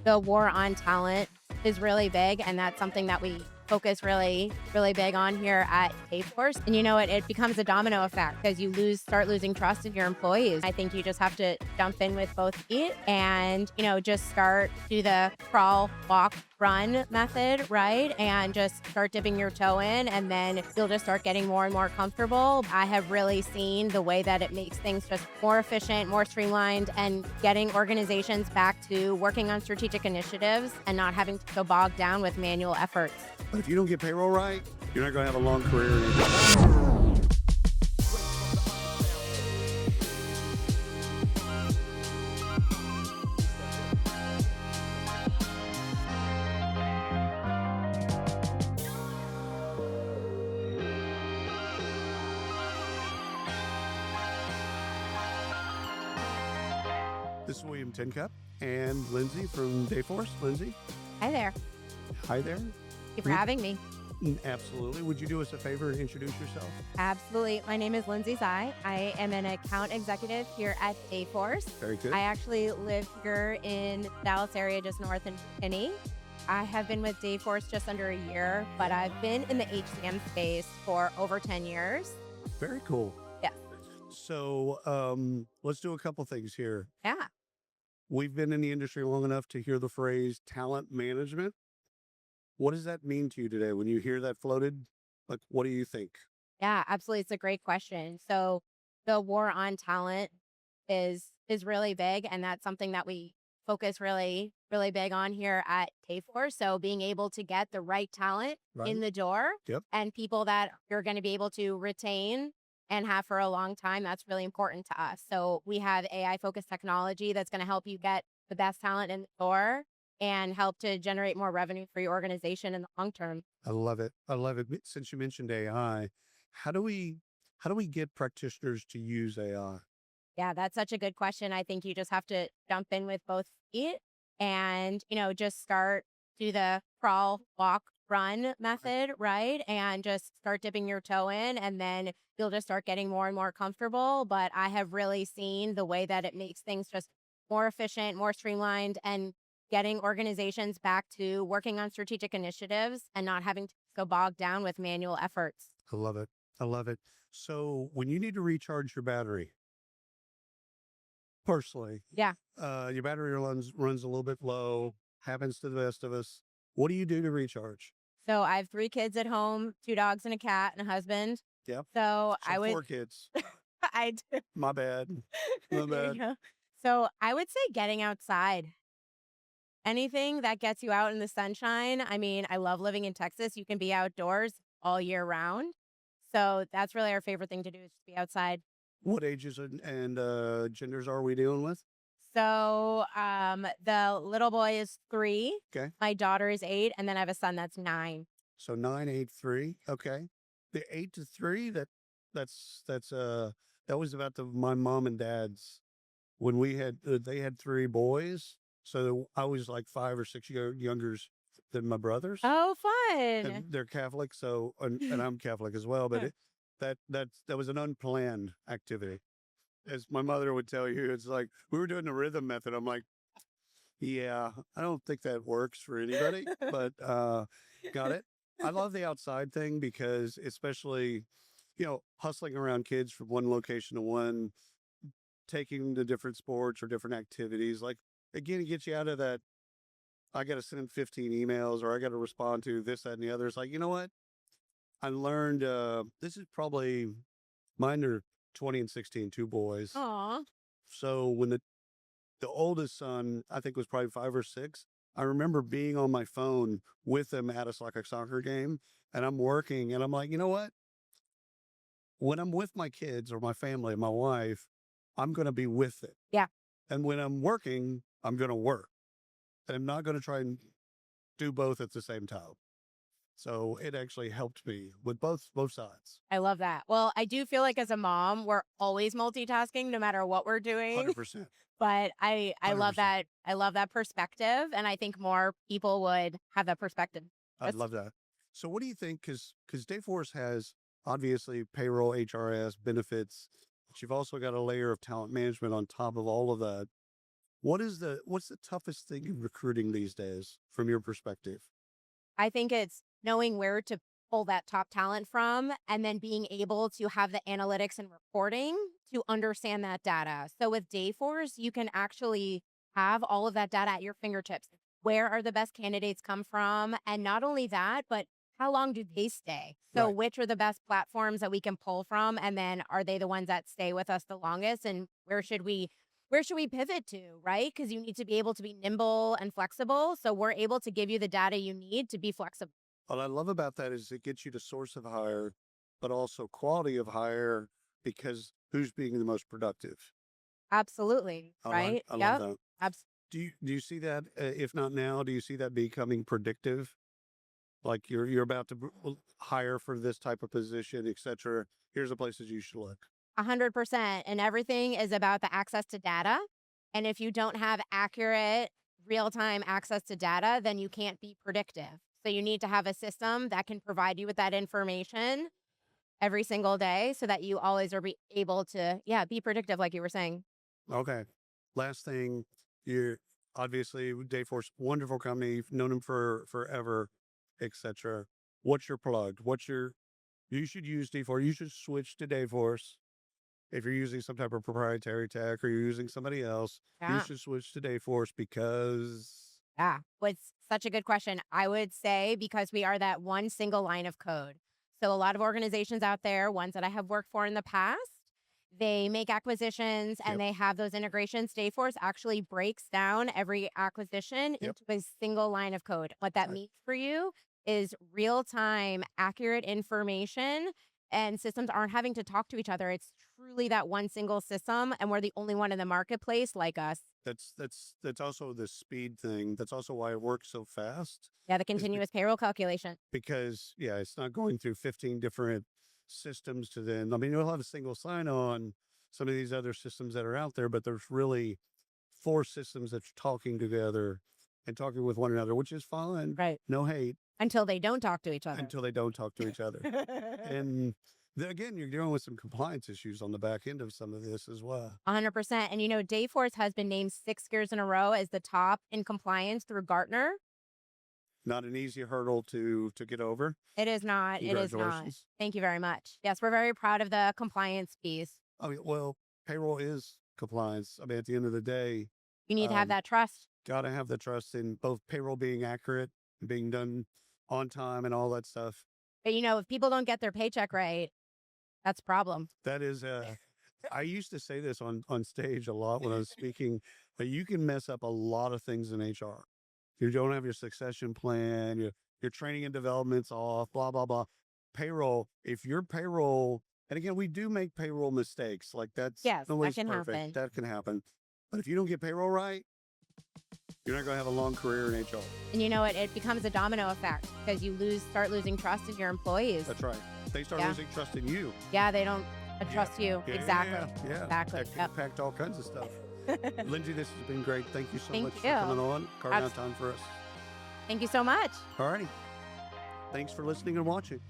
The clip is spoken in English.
the war on talent is really big, and that's something that we focus really big on here at Dayforce. And it becomes a domino effect because you start losing trust in your employees. I think you just have to jump in with both feet and, just do the crawl, walk, run method, right? And just start dipping your toe in, and then you'll just start getting more and more comfortable. I have really seen the way that it makes things just more efficient, more streamlined, and getting organizations back to working on strategic initiatives and not having to go bogged down with manual efforts. But if you don't get payroll right, you're not going to have a long career in HR. This is William Tincup and Lindsey from Dayforce. Lindsey, Hi there. hi there. Thank you for having me. Absolutely. Would you do us a favor and introduce yourself? Absolutely. My name is Lindsey Zai. I am an account executive here at Dayforce. Very good. I actually live here in the Dallas area, just north of Kinney. I have been with Dayforce just under a year, but I've been in the HCM space for over 10 years. Very cool. Yeah. So let's do a couple things here. Yeah. We've been in the industry long enough to hear the phrase talent management. What does that mean to you today when you hear that floated? Like, what do you think? Yeah, absolutely. It's a great question. So the war on talent is really big, and that's something that we focus really big on here at Dayforce. So being able to get the right talent Right. in the door Yep. and people that you're going to be able to retain and have for a long time, that's really important to us. So we have AI focused technology that's going to help you get the best talent in the door and help to generate more revenue for your organization in the long term. I love it. I love it. Since you mentioned AI, how do we get practitioners to use AI? Yeah, that's such a good question. I think you just have to jump in with both feet and, just do the crawl, walk, run method, right? And just start dipping your toe in, and then you'll just start getting more and more comfortable. But I have really seen the way that it makes things just more efficient, more streamlined, and getting organizations back to working on strategic initiatives and not having to go bogged down with manual efforts. I love it. I love it. So when you need to recharge your battery, personally, Yeah. your battery runs a little bit low, happens to the best of us. What do you do to recharge? So I have 3 kids at home, 2 dogs and a cat and a husband. Yep. So So I would 4 kids. I do. My bad. My There you bad. go. So I would say getting outside. Anything that gets you out in the sunshine. I mean, I love living in Texas. You can be outdoors all year round. So that's really our favorite thing to do is just be outside. What ages and genders are we dealing with? So the little boy is 3, Okay. my daughter is 8, and then I have a son that's 9. So 9, 8, 3. Okay. The 8 to 3, that's that was about my mom and dad's when they had 3 boys. So I was like 5 or 6 younger than my brothers. Oh, fun. And they're Catholic, so and I'm Catholic as well, but that was an unplanned activity. As my mother would tell you, it's like we were doing the rhythm method. I'm like, yeah, I don't think that works for anybody, but got it. I love the outside thing because especially, hustling around kids from one location to one, taking them to different sports or different activities. Like again, it gets you out of that. I got to send 15 emails or I got to respond to this, that, and the other. It's like, you know what? I learned this is probably mine are 20 and 16, 2 boys. Aw. So when the oldest son, I think was probably 5 or 6, I remember being on my phone with him at like a soccer game and I'm working and I'm like, you know what? When I'm with my kids or my family, my wife, I'm going to be with it. Yeah. And when I'm working, I'm going to work. And I'm not going to try and do both at the same time. So it actually helped me with both sides. I love that. Well, I do feel like as a mom, we're always multitasking no matter what we're doing. 100%. But I love 100%. that. I love that perspective. And I think more people would have that perspective. I'd love that. So what do you think? Because Dayforce has obviously payroll, HRS, benefits, but you've also got a layer of talent management on top of all of that. what's the toughest thing in recruiting these days from your perspective? I think it's knowing where to pull that top talent from and then being able to have the analytics and reporting to understand that data. So with Dayforce, you can actually have all of that data at your fingertips. Where are the best candidates come from? And not only that, but how long do they stay? So Right. which are the best platforms that we can pull from? And then are they the ones that stay with us the longest? And where should we pivot to, right? Because you need to be able to be nimble and flexible. So we're able to give you the data you need to be flexible. What I love about that is it gets you to source of hire, but also quality of hire because who's being the most productive. Absolutely, right? I love Yep. that. Abs Do you see that? If not now, do you see that becoming predictive? Like you're about to hire for this type of position, etc. Here's the places you should look. 100%. And everything is about the access to data. And if you don't have accurate, real-time access to data, then you can't be predictive. So you need to have a system that can provide you with that information every single day so that you always are able to, yeah, be predictive, like you were saying. Okay. Last thing, you're obviously Dayforce, wonderful company. You've known them for forever, etc. What's your plug? You should use Dayforce. You should switch to Dayforce. If you're using some type of proprietary tech or you're using somebody else, you Yeah. should switch to Dayforce because Yeah. What's such a good question. I would say because we are that one single line of code. So a lot of organizations out there, ones that I have worked for in the past, they make acquisitions and yep, they have those integrations. Dayforce actually breaks down every acquisition yep. into a single line of code. What that I, means for you is real time, accurate information, and systems aren't having to talk to each other. It's truly that one single system, and we're the only one in the marketplace like us. that's also the speed thing. That's also why it works so fast. Yeah, the Is continuous payroll calculation. because yeah, it's not going through 15 different systems to then. I mean, you'll have a single sign on some of these other systems that are out there, but there's really four systems that's talking together and talking with one another, which is fine. Right. No hate Until they don't talk to each other. until they don't talk to each other. And again, you're dealing with some compliance issues on the back end of some of this as well. 100%. And Dayforce has been named 6 years in a row as the top in compliance through Gartner. Not an easy hurdle to get over. It is not. It is not. Congratulations. Thank you very much. Yes, we're very proud of the compliance piece. I mean, well, payroll is compliance. I mean, at the end of the day, You need to have um, that trust. got to have the trust in both payroll being accurate, being done on time, and all that stuff. But if people don't get their paycheck right, that's a problem. That is, I used to say this on stage a lot when I was speaking, but you can mess up a lot of things in HR. You don't have your succession plan, your training and development's off, blah, blah, blah. Payroll, if your payroll, and again, we do make payroll mistakes. Like Yes, that nobody's can perfect. happen. That can happen. But if you don't get payroll right, you're not going to have a long career in HR. And it becomes a domino effect because you start losing trust in your employees. That's right. They start Yeah. losing trust in you. Yeah, they don't trust you. Yeah, Exactly. yeah. Exactly. That can Yep. impact all kinds of stuff. Lindsay, this has been great. Thank you so Thank much you. for coming on, carving out Abs- time for us. Thank you so much. All righty. Thanks for listening and watching.